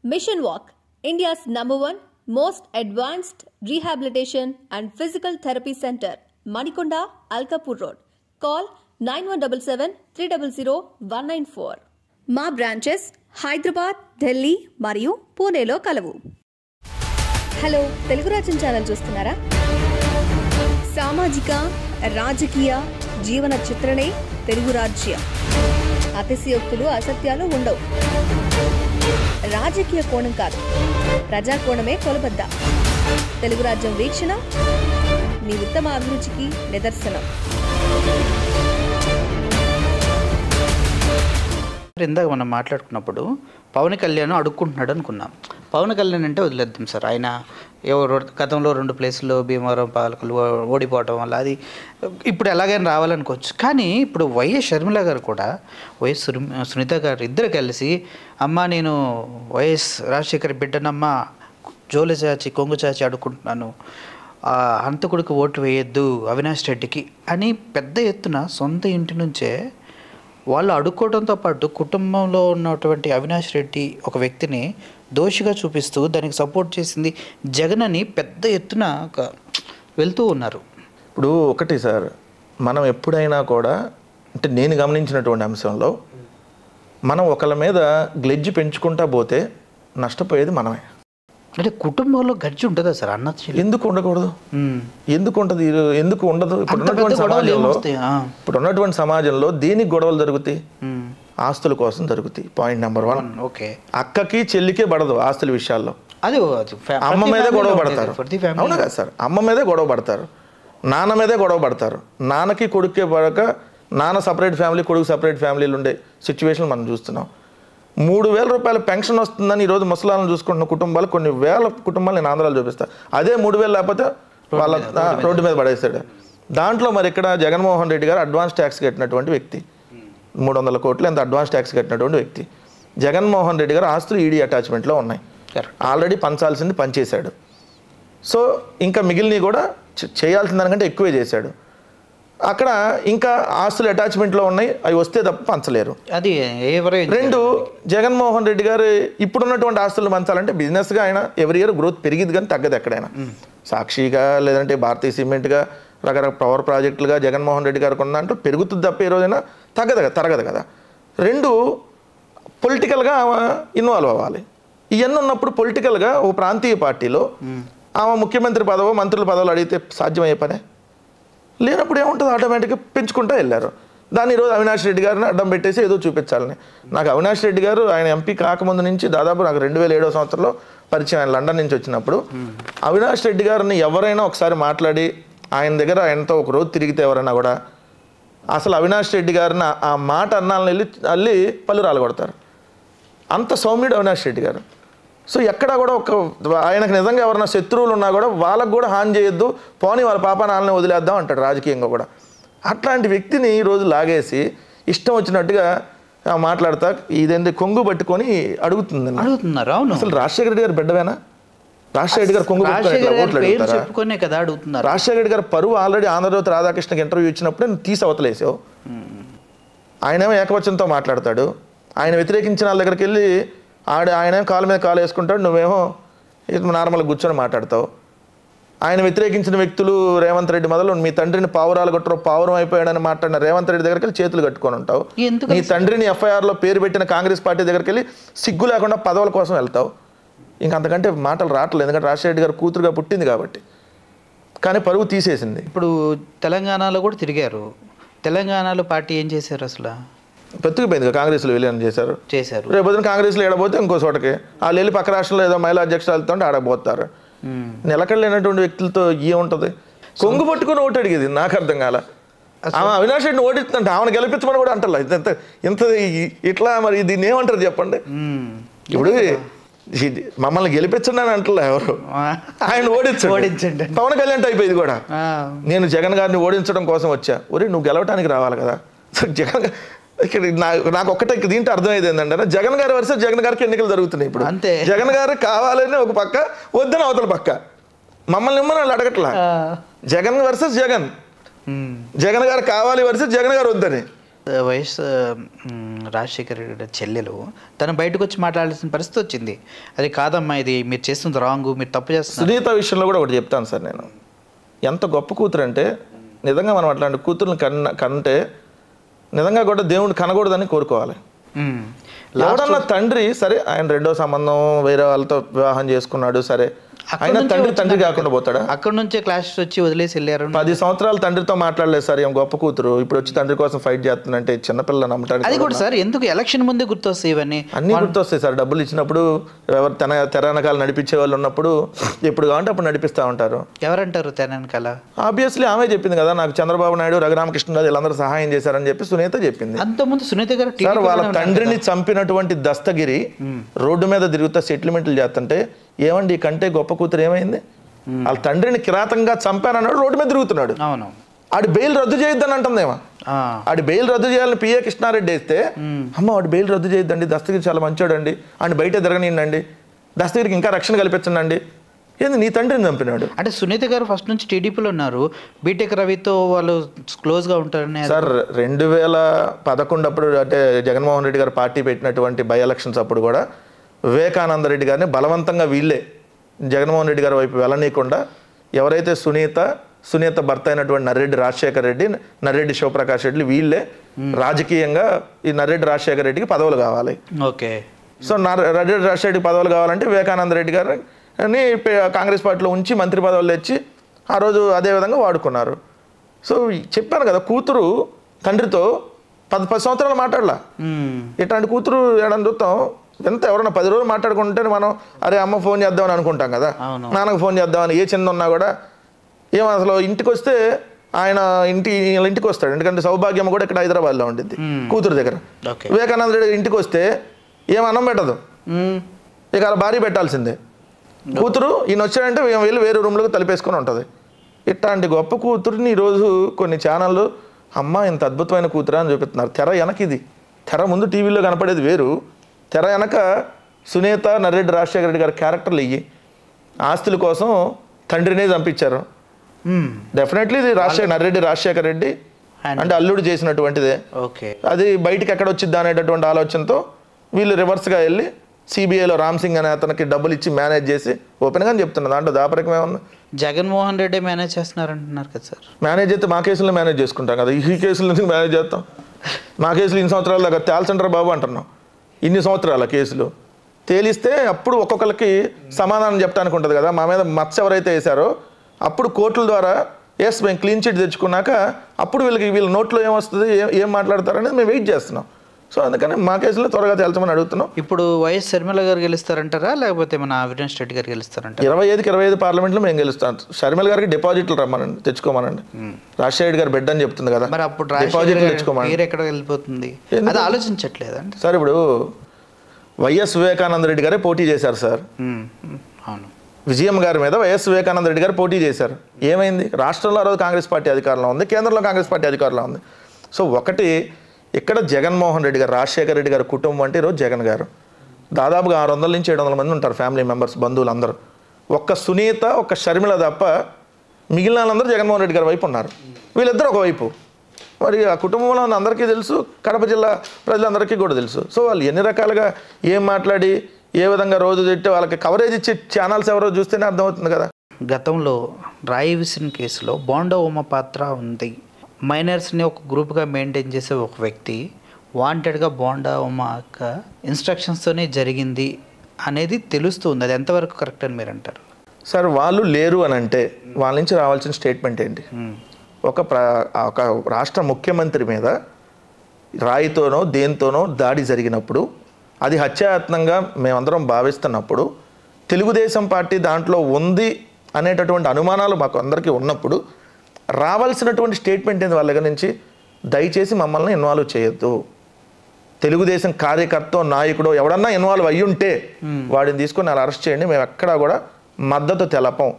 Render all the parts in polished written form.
Mission Walk, India's #1 most advanced rehabilitation and physical therapy center, Manikonda, Alkapur Road. Call 9177-300-194. మా branches Hyderabad, Delhi మరియు పూణేలో కలవు. Hello, Telugu రాజ్యం channel చూస్తున్నారా? సామాజిక, రాజకీయ, జీవన చిత్రణే తెలుగు రాజ్యం. అతిశయోక్తులు, అసత్యాలు ఉండవు. రాజకీయ కోణం కాదు, ప్రజా కోణమే కొలబద్ద. తెలుగు రాజ్యం వీక్షణ మీ ఉత్తమ అభిరుచికి నిదర్శనం. ఇందాక మనం మాట్లాడుకున్నప్పుడు పవన్ కళ్యాణ్ అడుక్కుంటున్నాడు అనుకున్నాం. పవన్ కళ్యాణ్ అంటే వదిలేద్దాం సార్, ఆయన గతంలో 2 ప్లేసుల్లో భీమవరం పాలకులు ఓడిపోవటం వల్ల అది ఇప్పుడు ఎలాగైనా రావాలనుకోవచ్చు. కానీ ఇప్పుడు వైఎస్ షర్మిల గారు కూడా వైఎస్ సునీత గారు ఇద్దరు కలిసి అమ్మ నేను వైఎస్ రాజశేఖర్ బిడ్డనమ్మ జోలి చాచి కొంగు చాచి అడుక్కుంటున్నాను, హంతకుడికి ఓట్లు వేయొద్దు అవినాష్ రెడ్డికి అని పెద్ద ఎత్తున సొంత ఇంటి నుంచే వాళ్ళు అడుక్కోవడంతో పాటు కుటుంబంలో ఉన్నటువంటి అవినాష్ రెడ్డి ఒక వ్యక్తిని దోషిగా చూపిస్తూ దానికి సపోర్ట్ చేసింది జగన్ అని పెద్ద ఎత్తున వెళ్తూ ఉన్నారు. ఇప్పుడు ఒకటి సార్, మనం ఎప్పుడైనా కూడా అంటే నేను గమనించినటువంటి అంశంలో మనం ఒకళ్ళ మీద గ్లెడ్జ్ పెంచుకుంటా పోతే నష్టపోయేది మనమే. అంటే కుటుంబంలో గడ్జి ఉంటుందా సార్? అన్నది ఎందుకు ఉండకూడదు? ఎందుకు ఉంటుంది? ఎందుకు ఉండదు? ఇప్పుడున్నటువంటి సమాజంలో దేనికి గొడవలు జరుగుతాయి? ఆస్తుల కోసం జరుగుతాయి. Point number 1. ఓకే, అక్కకి చెల్లికే పడదు ఆస్తుల విషయాల్లో. అది అమ్మ మీదే గొడవ పడతారు. అవునా కదా సార్? అమ్మ మీదే గొడవ పడతారు, నాన్న మీదే గొడవ పడతారు. నాన్నకి కొడుకే పడక నాన్న సపరేట్ ఫ్యామిలీ, కొడుకు సపరేట్ ఫ్యామిలీలు ఉండే సిచ్యువేషన్ మనం చూస్తున్నాం. 3,000 రూపాయల పెన్షన్ వస్తుందని ఈరోజు ముసలాలను చూసుకుంటున్న కుటుంబాలు, కొన్ని వేల కుటుంబాలు నేను ఆంధ్రాలో చూపిస్తాను. అదే 3,000 లేకపోతే వాళ్ళ రోడ్డు మీద పడేస్తాడు. దాంట్లో మరి ఇక్కడ జగన్మోహన్ రెడ్డి గారు అడ్వాన్స్ ట్యాక్స్ కట్టినటువంటి వ్యక్తి, 300 కోట్లు ఎంత అడ్వాన్స్ ట్యాక్స్ కట్టినటువంటి వ్యక్తి. జగన్మోహన్ రెడ్డి గారు ఆస్తులు ఈడీ అటాచ్మెంట్లో ఉన్నాయి, ఆల్రెడీ పంచాల్సింది పనిచేశాడు. సో ఇంకా మిగిలినవి కూడా చేయాల్సిన దానికంటే ఎక్కువే చేశాడు. అక్కడ ఇంకా ఆస్తులు అటాచ్మెంట్లో ఉన్నాయి, అవి వస్తే తప్ప పంచలేరు. అది 2, జగన్మోహన్ రెడ్డి గారు ఇప్పుడున్నటువంటి ఆస్తులు పంచాలంటే బిజినెస్గా ఆయన ఎవరి ఇయర్ గ్రోత్ పెరిగింది కానీ తగ్గదు ఎక్కడైనా. సాక్షిగా లేదంటే భారతీయ సిమెంట్గా రకరకాల పవర్ ప్రాజెక్టులుగా జగన్మోహన్ రెడ్డి గారికి ఉందంటూ పెరుగుతుంది తప్ప ఏ రోజైనా తరగదు కదా. 2, పొలిటికల్గా ఆమె ఇన్వాల్వ్ అవ్వాలి. ఇవన్నీ ఉన్నప్పుడు పొలిటికల్గా ఒక ప్రాంతీయ పార్టీలో ఆమె ముఖ్యమంత్రి పదవో మంత్రుల పదవులు అడిగితే సాధ్యమయ్యే పనే లేనప్పుడు ఏముంటుంది? ఆటోమేటిక్గా పెంచుకుంటూ వెళ్ళారు. దాన్ని ఈరోజు అవినాష్ రెడ్డి గారిని అడ్డం పెట్టేసి ఏదో చూపించాలని. నాకు అవినాష్ రెడ్డి గారు ఆయన ఎంపీ కాకముందు నుంచి దాదాపు నాకు 2007వ సంవత్సరంలో పరిచయం. ఆయన లండన్ నుంచి వచ్చినప్పుడు అవినాష్ రెడ్డి గారిని ఎవరైనా ఒకసారి మాట్లాడి ఆయన దగ్గర ఆయనతో ఒక రోజు తిరిగితే ఎవరైనా కూడా అసలు అవినాష్ రెడ్డి గారిని ఆ మాట అన్నాలని వెళ్ళి పళ్ళు రాలగొడతారు. అంత సౌమ్యుడు అవినాష్ రెడ్డి గారు. సో ఎక్కడా కూడా ఆయనకు నిజంగా ఎవరైనా శత్రువులు ఉన్నా కూడా వాళ్ళకు కూడా హాని చేయొద్దు, పోనీ వాళ్ళ పాప నాన్నని వదిలేద్దాం అంటాడు రాజకీయంగా కూడా. అట్లాంటి వ్యక్తిని ఈరోజు లాగేసి ఇష్టం వచ్చినట్టుగా మాట్లాడతా ఇదేంటి కొంగు పట్టుకొని అడుగుతున్నారు. అసలు రాజశేఖర రెడ్డి గారు బిడ్డవేనా? రాజశేఖర రెడ్డి గారు కొంగు చెప్పుకునే కదా అడుగుతున్నారు. రాజశేఖర రెడ్డి గారు పరువు ఆల్రెడీ ఆంధ్రజ్యోతి రాధాకృష్ణకి ఇంటర్వ్యూ ఇచ్చినప్పుడు నేను తీసి అవతలేసావు. ఆయనేమో ఏకవచనంతో మాట్లాడతాడు, ఆయన వ్యతిరేకించిన వాళ్ళ దగ్గరికి వెళ్ళి ఆయన కాలు మీద కాలు వేసుకుంటాడు, నువ్వేమో నార్మల్గా కూర్చొని మాట్లాడతావు. ఆయన వ్యతిరేకించిన వ్యక్తులు రేవంత్ రెడ్డి మొదలు మీ తండ్రిని పావురాలు కొట్టరు పావురం అయిపోయాడని మాట్లాడిన రేవంత్ రెడ్డి దగ్గరికి వెళ్ళి చేతులు కట్టుకొని ఉంటావు. నీ తండ్రిని ఎఫ్ఐఆర్లో పేరు పెట్టిన కాంగ్రెస్ పార్టీ దగ్గరికి వెళ్ళి సిగ్గు లేకుండా పదవుల కోసం వెళ్తావు. ఇంకంతకంటే మాటలు రావట్లేదు, ఎందుకంటే రాజశేఖర రెడ్డి గారు కూతురుగా పుట్టింది కాబట్టి. కానీ పరువు తీసేసింది. ఇప్పుడు తెలంగాణలో కూడా తిరిగారు. తెలంగాణలో పార్టీ ఏం చేశారు? అసలు పెట్టుకుపోయింది. కాంగ్రెస్లో విలీనం చేశారు. రేపు పొద్దున కాంగ్రెస్లో ఏడబోతే ఇంకో చోటకి వాళ్ళు వెళ్ళి పక్క రాష్ట్రంలో ఏదో మహిళా అధ్యక్షురాలతో ఆడబోతారు. నిలకడలేనటువంటి వ్యక్తులతో ఏముంటుంది? కొంగు పట్టుకుని ఓటు అడిగేది నాకు అర్థం కాల. ఆమె అవినాష్ రెడ్డిని ఓడిస్తుంటే ఆమెను గెలిపించమని కూడా అంటారు. ఇంత ఇట్లా మరి దీన్ని ఏమంటారు చెప్పండి? ఇప్పుడు మమ్మల్ని గెలిపించండి అని అంటలే ఎవరు, ఆయన ఓడించండి. పవన్ కళ్యాణ్ అయిపోయింది కూడా. నేను జగన్ గారిని ఓడించడం కోసం వచ్చా. ఒరే నువ్వు గెలవటానికి రావాలి కదా. జగన్ ఇక్కడ నాకు ఒక్కటే దీంట్లో అర్థమైంది ఏంటంటే జగన్ గారి వర్సెస్ జగన్ గారికి ఎన్నికలు జరుగుతున్నాయి ఇప్పుడు. అంతే, జగన్ గారు కావాలని ఒక పక్క, వద్దని అవతల పక్క. మమ్మల్ని ఇమ్మని వాళ్ళు అడగట్లా. జగన్ వర్సెస్ జగన్, జగన్ గారు కావాలి వర్సెస్ జగన్ గారు వద్దని. వైఎస్ రాజశేఖర్ రెడ్డి చెల్లెలు తను బయటకు వచ్చి మాట్లాడాల్సిన పరిస్థితి వచ్చింది. అది కాదమ్మా, ఇది మీరు చేస్తుంది రాంగ్, మీరు తప్పు చేస్తున్నారు. సునీత విషయంలో కూడా ఒకటి చెప్తాను సార్, నేను ఎంత గొప్ప కూతురు అంటే నిజంగా మనం అట్లాంటి కూతురుని కంటే నిజంగా కూడా దేవుడు కనకూడదని కోరుకోవాలి. ఎవడన్నా తండ్రి సరే ఆయన రెండో సంబంధం వేరే వాళ్ళతో వివాహం చేసుకున్నాడు, సరే ఆయన తండ్రి కాకుండా పోతాడా? అక్కడ నుంచే క్లాషెస్ వచ్చి వదిలేసి వెళ్ళారు. 10 సంవత్సరాలు తండ్రితో మాట్లాడలేదు సార్, ఏం గొప్ప కూతురు ఇప్పుడు వచ్చి తండ్రి కోసం ఫైట్ చేస్తుందంటే చిన్నపిల్ల నమ్మటానికి. అది కూడా సార్ ఎందుకు ఎలక్షన్ ముందే గుర్తొస్తాయి ఇవన్నీ? అన్నీ గుర్తొస్తాయి సార్. డబ్బులు ఇచ్చినప్పుడు ఎవరు తెర వెనకాల నడిపించే వాళ్ళు ఉన్నప్పుడు ఎప్పుడు కావాలంటే అప్పుడు నడిపిస్తూ ఉంటారు. ఎవరంటారు తెర వెనకాల? ఆబ్వియస్లీ ఆమె చెప్పింది కదా, నాకు చంద్రబాబు నాయుడు రఘురామకృష్ణరాజు వీళ్ళందరూ సహాయం చేశారని చెప్పి సునీత చెప్పింది. అంతకుముందు సునీత గారు సార్ వాళ్ళ తండ్రిని చంపినటువంటి దస్తగిరి రోడ్డు మీద తిరుగుతా సెటిల్మెంట్లు చేస్తుంటే ఏమండి కంటే గొప్ప కూతురు ఏమైంది? వాళ్ళ తండ్రిని కిరాతంగా చంపానన్నాడు, రోడ్డు మీద తిరుగుతున్నాడు. అవును, ఆడి బెయిల్ రద్దు చేయొద్దని అంటుందేమో. ఆడి బెయిల్ రద్దు చేయాలని పిఏ కృష్ణారెడ్డి వేస్తే అమ్మ వాడి బెయిల్ రద్దు చేయొద్దండి, దస్తగిరి చాలా మంచోడండి, ఆయన బయట తిరగనియండి, దస్తగిరికి ఇంకా రక్షణ కల్పించండి. ఏంది నీ తండ్రిని చంపినాడు అంటే? సునీత గారు ఫస్ట్ నుంచి టీడీపీలో ఉన్నారు, బీటెక్ రవితో వాళ్ళు క్లోజ్గా ఉంటారని. సార్ 2011 అప్పుడు అంటే జగన్మోహన్ రెడ్డి గారు పార్టీ పెట్టినటువంటి బై ఎలక్షన్స్ అప్పుడు కూడా వివేకానంద రెడ్డి గారిని బలవంతంగా వీళ్ళే జగన్మోహన్ రెడ్డి గారి వైపు వెళ్ళనీయకుండా ఎవరైతే సునీత భర్త అయినటువంటి నర్రెడ్డి రాజశేఖర్ రెడ్డి, నర్రెడ్డి శివప్రకాష్ రెడ్డి వీళ్ళే రాజకీయంగా ఈ నర్రెడ్డి రాజశేఖర్ రెడ్డికి పదవులు కావాలి. ఓకే, సో నర్రెడ్డి రాజశేఖర్ రెడ్డికి పదవులు కావాలంటే వివేకానంద రెడ్డి గారిని కాంగ్రెస్ పార్టీలో ఉంచి మంత్రి పదవులు తెచ్చి ఆ రోజు అదేవిధంగా వాడుకున్నారు. సో చెప్పాను కదా, కూతురు తండ్రితో 10 సంవత్సరాలు మాట్లాడలా. ఇట్లాంటి కూతురు ఏడని చూస్తాం. ఎంత ఎవరైనా 10 రోజులు మాట్లాడుకుంటే మనం అరే అమ్మ ఫోన్ చేద్దామని అనుకుంటాం కదా, నాన్నకు ఫోన్ చేద్దామని. ఏ చిన్న ఉన్నా కూడా ఏం అసలు ఇంటికి వస్తే ఆయన ఇంటికి వస్తాడు, ఎందుకంటే సౌభాగ్యమ్మ కూడా ఇక్కడ హైదరాబాద్లో ఉండిద్ది కూతురు దగ్గర. వివేకానంద రెడ్డి ఇంటికి వస్తే ఏం అన్నం పెట్టదు, ఇక అలా భార్య పెట్టాల్సిందే. కూతురు ఈయన వచ్చాడంటే వెళ్ళి వేరే రూమ్లోకి తలిపేసుకొని ఉంటుంది. ఇట్లాంటి గొప్ప కూతురుని ఈరోజు కొన్ని ఛానళ్ళు అమ్మ ఇంత అద్భుతమైన కూతురా అని చూపిస్తున్నారు. తెర వెనక ఇది, తెర ముందు టీవీలో కనపడేది వేరు, తెర వెనక సునీత నర్రెడ్డి రాజశేఖర రెడ్డి గారి క్యారెక్టర్లు ఇవి. ఆస్తుల కోసం తండ్రినే చంపించారు. డెఫినెట్లీ ఇది నర్రెడ్డి రాజశేఖర రెడ్డి అంటే అల్లుడు చేసినటువంటిదే. అది బయటికి ఎక్కడ వచ్చిద్దా అనేటటువంటి ఆలోచనతో వీళ్ళు రివర్స్గా వెళ్ళి సిబిఐలో రామ్ సింగ్ అనే అతనికి డబ్బులు ఇచ్చి మేనేజ్ చేసి ఓపెన్గా చెప్తున్నారు. దాంట్లో దాపరికమే ఉంది. జగన్మోహన్ రెడ్డి మేనేజ్ చేస్తున్నారంటున్నారు కదా సార్. మేనేజ్ అయితే మా కేసులో మేనేజ్ చేసుకుంటాం కదా, ఈ కేసులు ఎందుకు మేనేజ్ చేస్తాం? మా కేసులు ఇన్ని సంవత్సరాల దాకా తేల్చంటారా బాబు అంటున్నాం. ఇన్ని సంవత్సరాల కేసులు తేలిస్తే అప్పుడు ఒక్కొక్కరికి సమాధానం చెప్పడానికి ఉంటుంది కదా. మా మీద మచ్చ ఎవరైతే వేశారో అప్పుడు కోర్టుల ద్వారా ఎస్ మేము క్లీన్ చిట్ తెచ్చుకున్నాక అప్పుడు వీళ్ళ నోట్లో ఏమొస్తుంది, ఏం మాట్లాడతారనేది మేము వెయిట్ చేస్తున్నాం. సో అందుకని మా కేసులో త్వరగా తేల్చమని అడుగుతున్నాం. ఇప్పుడు వైఎస్ షర్మిల గారు గెలుస్తారంటారా లేకపోతే మన అవినాష్ రెడ్డి గారు గెలుస్తారంటారా? 25కి 25 పార్లమెంట్లో మేము గెలుస్తాం. షర్మిల గారికి డిపాజిట్లు రమ్మనండి, తెచ్చుకోమనండి. రాజశేఖర రెడ్డి గారు బెడ్ అని చెప్తుంది కదా, మరి అప్పుడు డిపాజిట్లు తెచ్చుకోమని. మీరు ఎక్కడ వెళ్ళిపోతుంది అది ఆలోచించట్లేదండి సార్? ఇప్పుడు వైఎస్ వివేకానంద రెడ్డి గారే పోటీ చేశారు సార్. అవును, విజయం గారి మీద వైఎస్ వివేకానంద రెడ్డి గారు పోటీ చేశారు. ఏమైంది? రాష్ట్రంలో ఆ రోజు కాంగ్రెస్ పార్టీ అధికారంలో ఉంది, కేంద్రంలో కాంగ్రెస్ పార్టీ అధికారంలో ఉంది. సో ఒకటి ఇక్కడ జగన్మోహన్ రెడ్డి గారు, రాజశేఖర రెడ్డి గారి కుటుంబం అంటే ఈరోజు జగన్ గారు దాదాపుగా 600 నుంచి 700 మంది ఉంటారు ఫ్యామిలీ మెంబర్స్, బంధువులు అందరూ. ఒక్క సునీత ఒక్క షర్మిల తప్ప మిగిలిన వాళ్ళందరూ జగన్మోహన్ రెడ్డి గారి వైపు ఉన్నారు. వీళ్ళిద్దరు ఒకవైపు. మరి ఆ కుటుంబంలో అందరికీ తెలుసు, కడప జిల్లా ప్రజలందరికీ కూడా తెలుసు. సో వాళ్ళు ఎన్ని రకాలుగా ఏం మాట్లాడి ఏ విధంగా రోజు తిట్టి వాళ్ళకి కవరేజ్ ఇచ్చే ఛానల్స్ ఎవరో చూస్తేనే అర్థమవుతుంది కదా. గతంలో రాయి విసిన్ కేసులో బోండా ఉమ పాత్ర ఉంది. మైనర్స్ని ఒక గ్రూప్గా మెయింటైన్ చేసే ఒక వ్యక్తి వాంటెడ్గా బోండా ఉమ యొక్క ఇన్స్ట్రక్షన్స్తోనే జరిగింది అనేది తెలుస్తుంది. అది ఎంతవరకు కరెక్ట్ అని మీరు అంటారు? సార్ వాళ్ళు లేరు అని అంటే వాళ్ళ నుంచి రావాల్సిన స్టేట్మెంట్ ఏంటి? ఒక రాష్ట్ర ముఖ్యమంత్రి మీద రాయితోనో దేనితోనో దాడి జరిగినప్పుడు అది హత్యాయత్నంగా మేమందరం భావిస్తున్నప్పుడు తెలుగుదేశం పార్టీ దాంట్లో ఉంది అనేటటువంటి అనుమానాలు మాకు అందరికీ ఉన్నప్పుడు రావాల్సినటువంటి స్టేట్మెంట్ ఏంది వాళ్ళ దగ్గర నుంచి? దయచేసి మమ్మల్ని ఇన్వాల్వ్ చేయొద్దు, తెలుగుదేశం కార్యకర్త నాయకుడు ఎవడన్నా ఇన్వాల్వ్ అయ్యి ఉంటే వాడిని తీసుకొని అలా అరెస్ట్ చేయండి, మేము ఎక్కడా కూడా మద్దతు తెలపం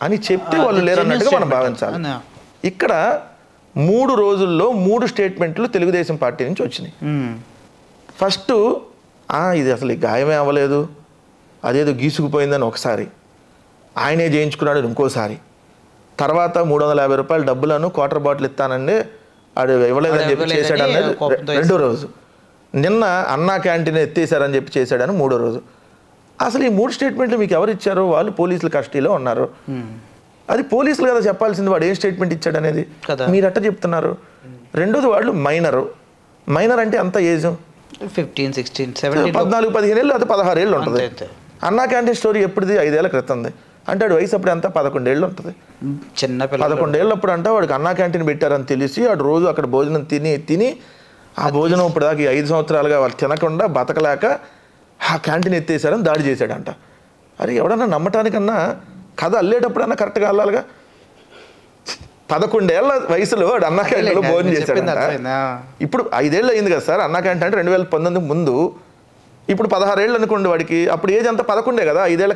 అని చెప్తే వాళ్ళు లేరన్నట్టుగా మనం భావించాలి. ఇక్కడ 3 రోజుల్లో 3 స్టేట్మెంట్లు తెలుగుదేశం పార్టీ నుంచి వచ్చినాయి. ఫస్ట్ ఇది అసలు ఈ గాయమే అవ్వలేదు, అదేదో గీసుకుపోయిందని ఒకసారి, ఆయనే చేయించుకున్నాడు ఇంకోసారి, తర్వాత 350 రూపాయల డబ్బులను క్వార్టర్ బాటిల్ ఇస్తానండి ఆడు ఇవ్వలేదని చెప్పి చేశాడు అనేది రెండో రోజు. నిన్న అన్నా క్యాంటీన్ ఎత్తేసారని చెప్పి చేశాడని మూడో రోజు. అసలు ఈ 3 స్టేట్మెంట్లు మీకు ఎవరు ఇచ్చారు? వాళ్ళు పోలీసుల కస్టడీలో ఉన్నారు. అది పోలీసులు కదా చెప్పాల్సింది వాడు ఏం స్టేట్మెంట్ ఇచ్చాడు అనేది. మీరు ఎట్ట చెప్తున్నారు? రెండోది వాళ్ళు మైనర్ అంటే అంత ఏజ్ 14-15 ఏళ్ళు అది 16 ఏళ్ళు ఉంటుంది. అన్నా క్యాంటీన్ స్టోరీ ఎప్పుడుది? 5 ఏళ్ల క్రితంది. అంటే వాడు వయసు అప్పుడు ఎంత 11 ఏళ్ళు ఉంటుంది. చిన్న 11 ఏళ్ళు అప్పుడు అంటే వాడికి అన్నా క్యాంటీన్ పెట్టారని తెలిసి వాడు రోజు అక్కడ భోజనం తిని ఆ భోజనం ఇప్పుడు దాకా 5 సంవత్సరాలుగా వాళ్ళు తినకుండా బతకలేక ఆ క్యాంటీన్ ఎత్తేసారని దాడి చేశాడంట. అరే ఎవడన్నా నమ్మటానికన్నా కథ అల్లేటప్పుడన్నా కరెక్ట్గా అల్లాలిగా. 11 ఏళ్ల వయసులో వాడు అన్నా క్యాంటీన్లో భోజనం చేశాడంట. ఇప్పుడు 5 ఏళ్ళు అయింది కదా సార్ అన్నా క్యాంటీన్ అంటే 2019 ముందు. ఇప్పుడు 16 ఏళ్ళు అనుకోండి వాడికి. అప్పుడు ఏజ్ అంతా 11 కదా. 5 ఏళ్ల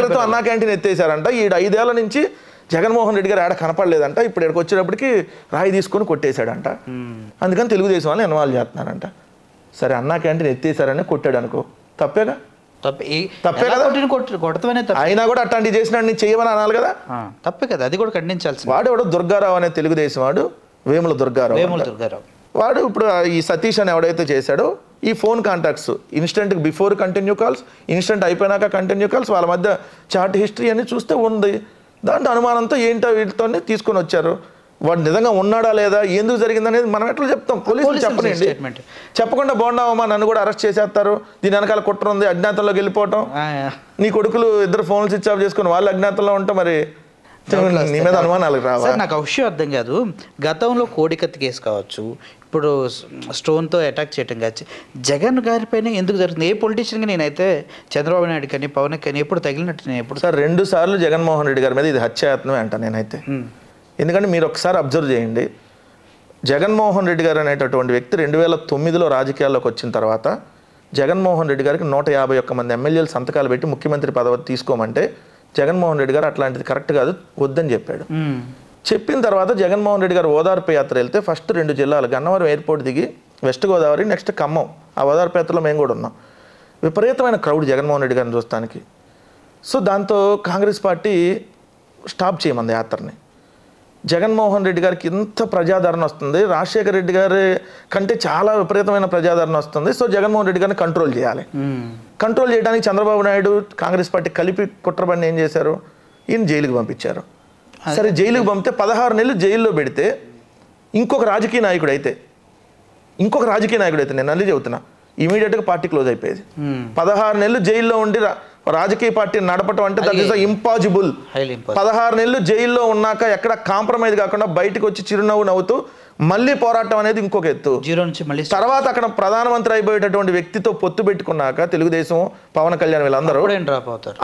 క్రితం అన్నా క్యాంటీన్ ఎత్తేసారంట. ఈ 5 ఏళ్ల నుంచి జగన్మోహన్ రెడ్డి గారు ఆడ కనపడలేదంట. ఇప్పుడు ఇక్కడికి వచ్చేటప్పటికి రాయి తీసుకొని కొట్టేశాడంట. అందుకని తెలుగుదేశం వాళ్ళని ఇన్వాల్వ్ చేస్తున్నారంట. సరే అన్నా క్యాంటీన్ ఎత్తేసారని కొట్టాడు అనుకో, తప్పేగా? తప్పే కదా. అయినా కూడా అట్లాంటివి చేసినాడు నేను చేయమని అనాలి కదా. తప్పే కదా, అది కూడా ఖండించాల్సింది. వాడు దుర్గారావు అనే తెలుగుదేశం వాడు, వేముల దుర్గారావు వాడు. ఇప్పుడు ఈ సతీష్ అని ఎవడైతే చేశాడో ఈ phone contacts instant before continue calls, instant అయిపోయినాక కంటిన్యూ కాల్స్, వాళ్ళ మధ్య చాట్ హిస్టరీ అని చూస్తే ఉంది. దాంట్లో అనుమానంతో ఏంటో వీటితోనే తీసుకొని వచ్చారు. వాడు నిజంగా ఉన్నాడా లేదా, ఎందుకు జరిగింది అనేది మనం ఎట్లా చెప్తాం? పోలీసులు చెప్పనండి. చెప్పకుండా బాగున్నావమ్మా నన్ను కూడా అరెస్ట్ చేసేస్తారు, దీని వెనకాల కుట్ర ఉంది, అజ్ఞాతంలోకి వెళ్ళిపోవటం. నీ కొడుకులు 2 ఫోన్లు స్విచ్ ఆఫ్ చేసుకుని వాళ్ళు అజ్ఞాతంలో ఉంటాం, మరి నీ మీద అనుమానాలు రావా? నాకు ఆ విషయం అర్థం కాదు. గతంలో కోడికత్తి కేసు కావచ్చు, ఇప్పుడు స్టోన్తో అటాక్ చేయటం కావచ్చు, జగన్ గారిపైన ఎందుకు జరుగుతుంది? ఏ పొలిటీషియన్గా నేనైతే చంద్రబాబు నాయుడు కానీ పవన్ కానీ ఎప్పుడు తగిలినట్టు నేను ఎప్పుడు సార్ 2 సార్లు జగన్మోహన్ రెడ్డి గారి మీద ఇది హత్యాయత్నమే అంట నేనైతే. ఎందుకంటే మీరు ఒకసారి అబ్జర్వ్ చేయండి, జగన్మోహన్ రెడ్డి గారు అనేటటువంటి వ్యక్తి 2009లో రాజకీయాల్లోకి వచ్చిన తర్వాత జగన్మోహన్ రెడ్డి గారికి 151 మంది ఎమ్మెల్యేలు సంతకాలు పెట్టి ముఖ్యమంత్రి పదవి తీసుకోమంటే జగన్మోహన్ రెడ్డి గారు అట్లాంటిది కరెక్ట్ కాదు వద్దని చెప్పాడు. చెప్పిన తర్వాత జగన్మోహన్ రెడ్డి గారు ఓదార్పు యాత్ర వెళ్తే ఫస్ట్ 2 జిల్లాలు గన్నవరం ఎయిర్పోర్ట్ దిగి వెస్ట్ గోదావరి, నెక్స్ట్ ఖమ్మం, ఆ ఓదార్పు యాత్రలో మేము కూడా ఉన్నాం. విపరీతమైన క్రౌడ్ జగన్మోహన్ రెడ్డి గారిని చూస్తానికి. సో దాంతో కాంగ్రెస్ పార్టీ స్టాప్ చేయమంది యాత్రని. జగన్మోహన్ రెడ్డి గారికి ఇంత ప్రజాదరణ వస్తుంది, రాజశేఖర రెడ్డి గారి కంటే చాలా విపరీతమైన ప్రజాదరణ వస్తుంది. సో జగన్మోహన్ రెడ్డి గారిని కంట్రోల్ చేయాలి. కంట్రోల్ చేయడానికి చంద్రబాబు నాయుడు కాంగ్రెస్ పార్టీ కలిపి కుట్రబండి ఏం చేశారు? ఈయన జైలుకి పంపించారు. సరే జైలుకి పంపితే 16 నెలలు జైల్లో పెడితే ఇంకొక రాజకీయ నాయకుడు అయితే నేను అల్లి చెబుతున్నా ఇమీడియట్గా పార్టీ క్లోజ్ అయిపోయేది. 16 నెలలు జైల్లో ఉండి రాజకీయ పార్టీ నడపటం అంటే దట్ ఈస్ ఇంపాసిబుల్. 16 నెలలు జైల్లో ఉన్నాక ఎక్కడ కాంప్రమైజ్ కాకుండా బయటకు వచ్చి చిరునవ్వు నవ్వుతూ మళ్ళీ పోరాటం అనేది ఇంకొక ఎత్తు. తర్వాత అక్కడ ప్రధానమంత్రి అయిపోయేటటువంటి వ్యక్తితో పొత్తు పెట్టుకున్నాక తెలుగుదేశం, పవన్ కళ్యాణ్ వీళ్ళందరూ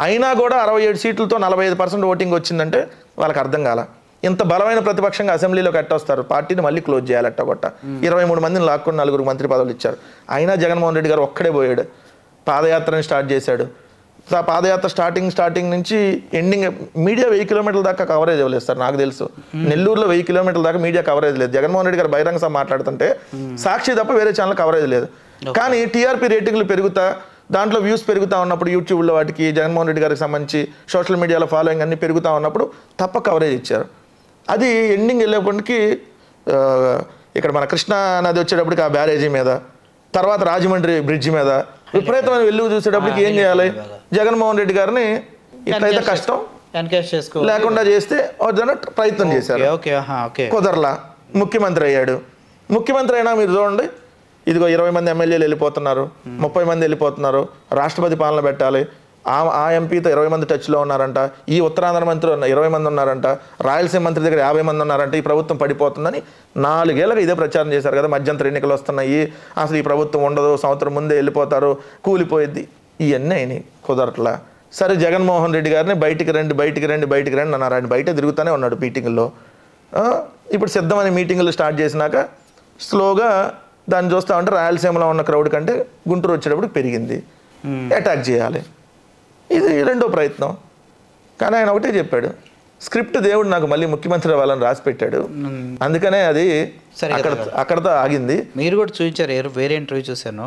అయినా కూడా 67 సీట్లతో 45% ఓటింగ్ వచ్చిందంటే వాళ్ళకి అర్థం కాల. ఇంత బలమైన ప్రతిపక్షంగా అసెంబ్లీలోకి ఎట్టొస్తారు, పార్టీని మళ్ళీ క్లోజ్ చేయాలి ఎట్టగొట్ట. 23 మందిని లాక్కుని 4 మంత్రి పదవులు ఇచ్చారు. అయినా జగన్మోహన్ రెడ్డి గారు ఒక్కడే పోయాడు, పాదయాత్రని స్టార్ట్ చేశాడు. ఆ పాదయాత్ర స్టార్టింగ్ నుంచి ఎండింగ్ మీడియా 1000 కిలోమీటర్ల దాకా కవరేజ్ ఇవ్వలేదు సార్. నాకు తెలుసు నెల్లూరులో 1000 కిలోమీటర్ల దాకా మీడియా కవరేజ్ లేదు. జగన్మోహన్ రెడ్డి గారు బహిరంగ సభ మాట్లాడుతుంటే సాక్షి తప్ప వేరే ఛానల్ కవరేజ్ లేదు. కానీ టీఆర్పీ రేటింగ్లు పెరుగుతా, దాంట్లో వ్యూస్ పెరుగుతూ ఉన్నప్పుడు యూట్యూబ్లో వాటికి జగన్మోహన్ రెడ్డి గారికి సంబంధించి సోషల్ మీడియాలో ఫాలోయింగ్ అన్ని పెరుగుతూ ఉన్నప్పుడు తప్ప కవరేజ్ ఇచ్చారు. అది ఎండింగ్ వెళ్ళేప్పటికి ఇక్కడ మన కృష్ణా నది వచ్చేటప్పటికి ఆ బ్యారేజీ మీద, తర్వాత రాజమండ్రి బ్రిడ్జి మీద విపరీతమైన వెలుగు చూసేటప్పటికి ఏం చేయాలి? జగన్మోహన్ రెడ్డి గారిని ఇట్లయితే కష్టం లేకుండా చేస్తే ప్రయత్నం చేశారు. కుదరలా, ముఖ్యమంత్రి అయ్యాడు. ముఖ్యమంత్రి అయినా మీరు చూడండి, ఇదిగో 20 మంది ఎమ్మెల్యేలు వెళ్ళిపోతున్నారు, 30 మంది వెళ్ళిపోతున్నారు, రాష్ట్రపతి పాలన పెట్టాలి, ఆ ఎంపీతో 20 మంది టచ్లో ఉన్నారంట, ఈ ఉత్తరాంధ్ర మంత్రి 20 మంది ఉన్నారంట, రాయలసీమ మంత్రి దగ్గర 50 మంది ఉన్నారంట, ఈ ప్రభుత్వం పడిపోతుందని 4 ఏళ్ళగా ఇదే ప్రచారం చేశారు కదా. మధ్యంతర ఎన్నికలు వస్తున్నాయి, అసలు ఈ ప్రభుత్వం ఉండదు, సంవత్సరం ముందే వెళ్ళిపోతారు, కూలిపోయిద్ది, ఇవన్నీ అయినాయి, కుదరట్లా. సరే జగన్మోహన్ రెడ్డి గారిని బయటికి రండి అన్నారు. ఆయన బయట తిరుగుతూనే ఉన్నాడు మీటింగుల్లో. ఇప్పుడు సిద్ధమని మీటింగులు స్టార్ట్ చేసినాక స్లోగా దాన్ని చూస్తూ ఉంటే రాయలసీమలో ఉన్న క్రౌడ్ కంటే గుంటూరు వచ్చేటప్పుడు పెరిగింది. అటాక్ చేయాలి, ఇది రెండో ప్రయత్నం. కానీ ఆయన ఒకటే చెప్పాడు, స్క్రిప్ట్ దేవుడు నాకు మళ్ళీ ముఖ్యమంత్రి అవ్వాలని రాసి పెట్టాడు, అందుకనే అది అక్కడతో ఆగింది. మీరు కూడా చూపించారు, వేరే ఇంటర్వ్యూ చూశాను,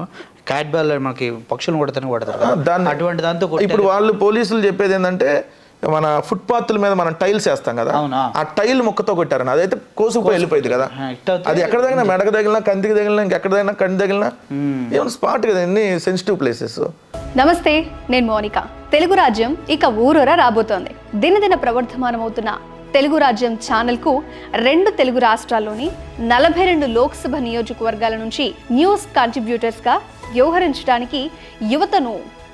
క్యాట్ బాల్ మనకి పక్షులు కొడతారు దాన్ని అటువంటి దాంతో. ఇప్పుడు వాళ్ళు పోలీసులు చెప్పేది ఏంటంటే మన ఫుట్పాత్ల మీద మనం టైల్స్ వేస్తాం కదా, ఆ టైల్ ముక్కతో కొట్టారని, అదైతే కోసుకుపోయి వెళ్ళిపోయింది కదా. అది ఎక్కడ తగిలినా, మెడకు తగిలినా, కందికి తగిలినా, ఇంకెక్కడ తగిలినా, కంటి తగిలినా ఏమైనా స్పాట్ కదా, ఎన్ని సెన్సిటివ్ ప్లేసెస్. నమస్తే, నేను మోనిక. తెలుగు రాజ్యం ఇక ఊరూరా రాబోతోంది. దినదిన ప్రవర్ధమానమవుతున్న తెలుగు రాజ్యం ఛానల్కు 2 తెలుగు రాష్ట్రాల్లోని 42 లోక్సభ నియోజకవర్గాల నుంచి న్యూస్ కంట్రిబ్యూటర్స్గా వ్యవహరించడానికి యువతను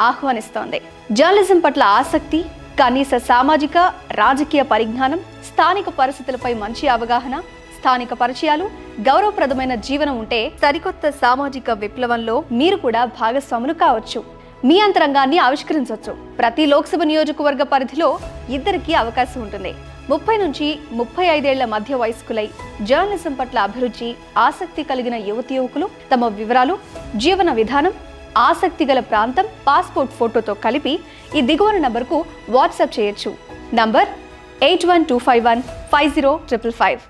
ఆహ్వానిస్తోంది. జర్నలిజం పట్ల ఆసక్తి, కనీస సామాజిక రాజకీయ పరిజ్ఞానం, స్థానిక పరిస్థితులపై మంచి అవగాహన, స్థానిక పరిచయాలు, గౌరవప్రదమైన జీవనం ఉంటే సరికొత్త సామాజిక విప్లవంలో మీరు కూడా భాగస్వాములు కావచ్చు. మీ అంతరంగాన్ని ఆవిష్కరించవచ్చు. ప్రతి లోక్సభ నియోజకవర్గ పరిధిలో 2కి అవకాశం ఉంటుంది. 30 నుంచి 35 ఏళ్ల మధ్య వయస్కులై జర్నలిజం పట్ల అభిరుచి, ఆసక్తి కలిగిన యువతి యువకులు తమ వివరాలు, జీవన విధానం, ఆసక్తి గల ప్రాంతం, పాస్పోర్ట్ ఫోటోతో కలిపి ఈ దిగువన నంబర్కు వాట్సాప్ చేయొచ్చు. నంబర్ 8125150555.